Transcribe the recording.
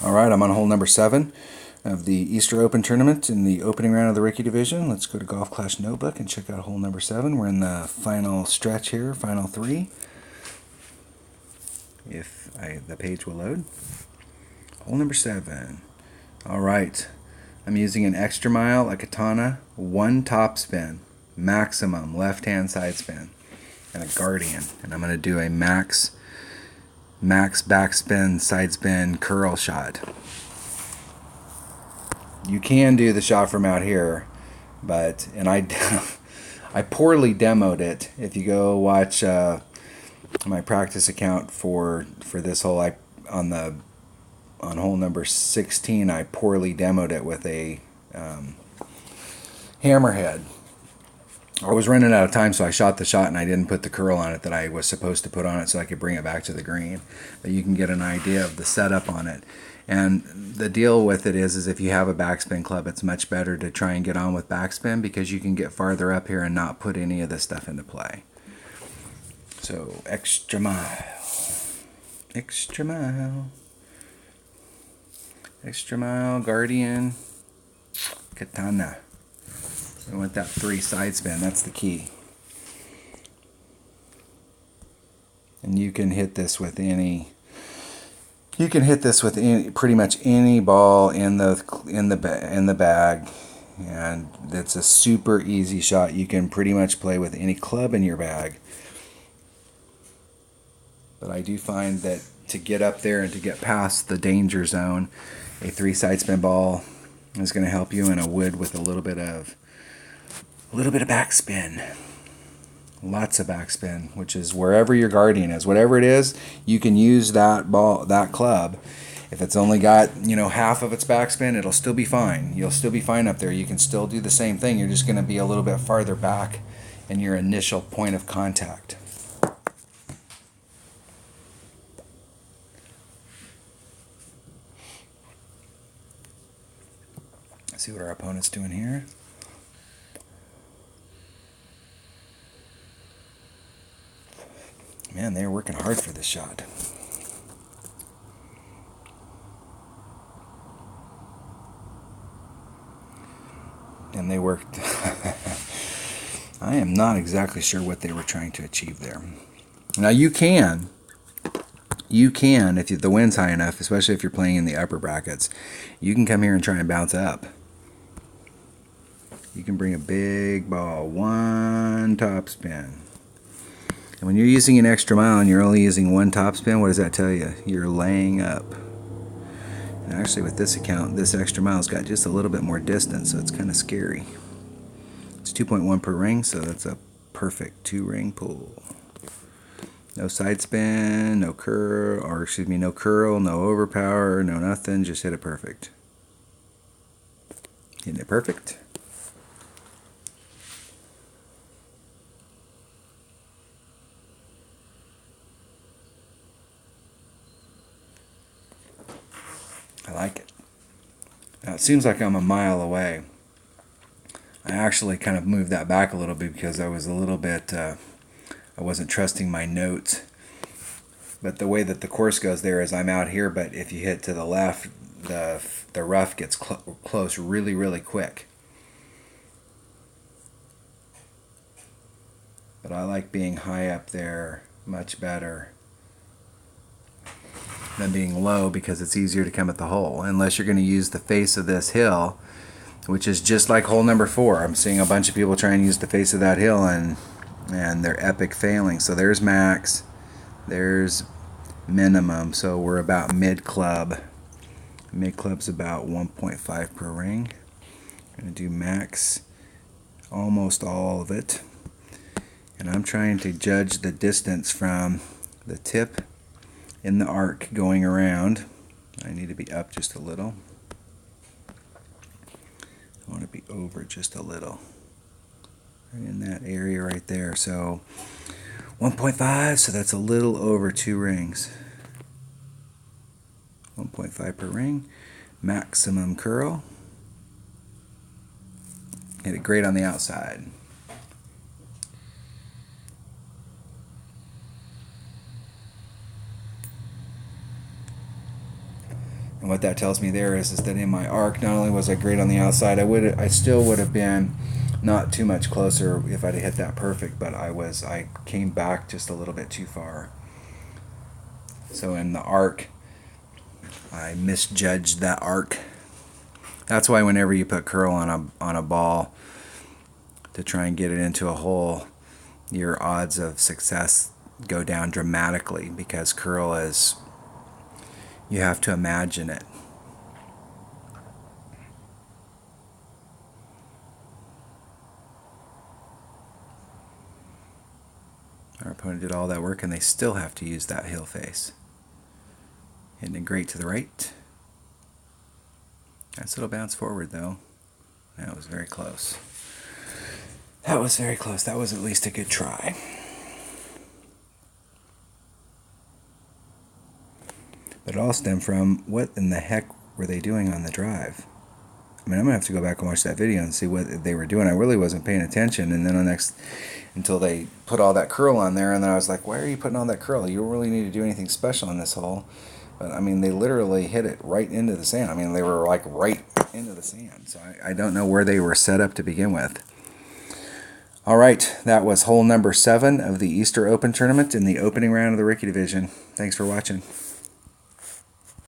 All right, I'm on hole number 7 of the Easter Open tournament in the opening round of the Ricky division. Let's go to Golf Clash Notebook and check out hole number 7. We're in the final stretch here, final 3. If the page will load. Hole number 7. All right, I'm using an extra mile, a katana, 1 top spin, maximum left-hand side spin, and a guardian. And I'm going to do a max backspin, side spin, curl shot. You can do the shot from out here, but I poorly demoed it. If you go watch my practice account for this hole, on hole number 16, I poorly demoed it with a hammerhead. I was running out of time, so I shot the shot and I didn't put the curl on it that I was supposed to put on it so I could bring it back to the green. But you can get an idea of the setup on it. And the deal with it is if you have a backspin club, it's much better to try and get on with backspin because you can get farther up here and not put any of this stuff into play. So extra mile, extra mile, extra mile, guardian, katana. I want that 3 side spin. That's the key. And you can hit this with any. You can hit this with pretty much any ball in the bag, and it's a super easy shot. You can pretty much play with any club in your bag. But I do find that to get up there and to get past the danger zone, a 3 side spin ball is going to help you in a wood with a little bit of backspin. Lots of backspin, which is wherever your guardian is. Whatever it is, you can use that club. If it's only got, half of its backspin, it'll still be fine. You'll still be fine up there. You can still do the same thing. You're just going to be a little bit farther back in your initial point of contact. Let's see what our opponent's doing here. Man, they're working hard for this shot. And they worked. I am not exactly sure what they were trying to achieve there. Now you can, if the wind's high enough, especially if you're playing in the upper brackets, you can come here and try and bounce up. You can bring a big ball, 1 top spin. And when you're using an extra mile and you're only using 1 top spin, what does that tell you? You're laying up. And actually with this account, this extra mile's got just a little bit more distance, so it's kind of scary. It's 2.1 per ring, so that's a perfect 2-ring pull. No side spin, no curl, no overpower, no nothing, just hit it perfect. Hitting it perfect. I like it. Now it seems like I'm a mile away. I actually kind of moved that back a little bit because I was a little bit, I wasn't trusting my notes. But the way that the course goes there is I'm out here, but if you hit to the left, the rough gets close really, really quick. But I like being high up there much better than being low because it's easier to come at the hole. Unless you're going to use the face of this hill, which is just like hole number 4. I'm seeing a bunch of people try and use the face of that hill and they're epic failing. So there's max, there's minimum. So we're about mid club. Mid club's about 1.5 per ring. I'm going to do max almost all of it. And I'm trying to judge the distance from the tip in the arc going around. I need to be up just a little. I want to be over just a little. Right in that area right there. So 1.5, so that's a little over 2 rings. 1.5 per ring. Maximum curl. Hit it great on the outside. And what that tells me there is that in my arc, not only was I great on the outside, I still would have been not too much closer if I'd hit that perfect, but I came back just a little bit too far. So in the arc, I misjudged that arc. That's why whenever you put curl on a ball to try and get it into a hole, your odds of success go down dramatically, because curl is, you have to imagine it. Our opponent did all that work and they still have to use that heel face. Hitting it great to the right. Nice little bounce forward though. That was very close. That was very close. That was at least a good try. But it all stemmed from, what in the heck were they doing on the drive? I mean, I'm going to have to go back and watch that video and see what they were doing. I really wasn't paying attention. And then until they put all that curl on there, and then I was like, why are you putting all that curl? You don't really need to do anything special on this hole. But I mean, they literally hit it right into the sand. I mean, they were like right into the sand. So I don't know where they were set up to begin with. All right, that was hole number 7 of the Easter Open tournament in the opening round of the rookie division. Thanks for watching.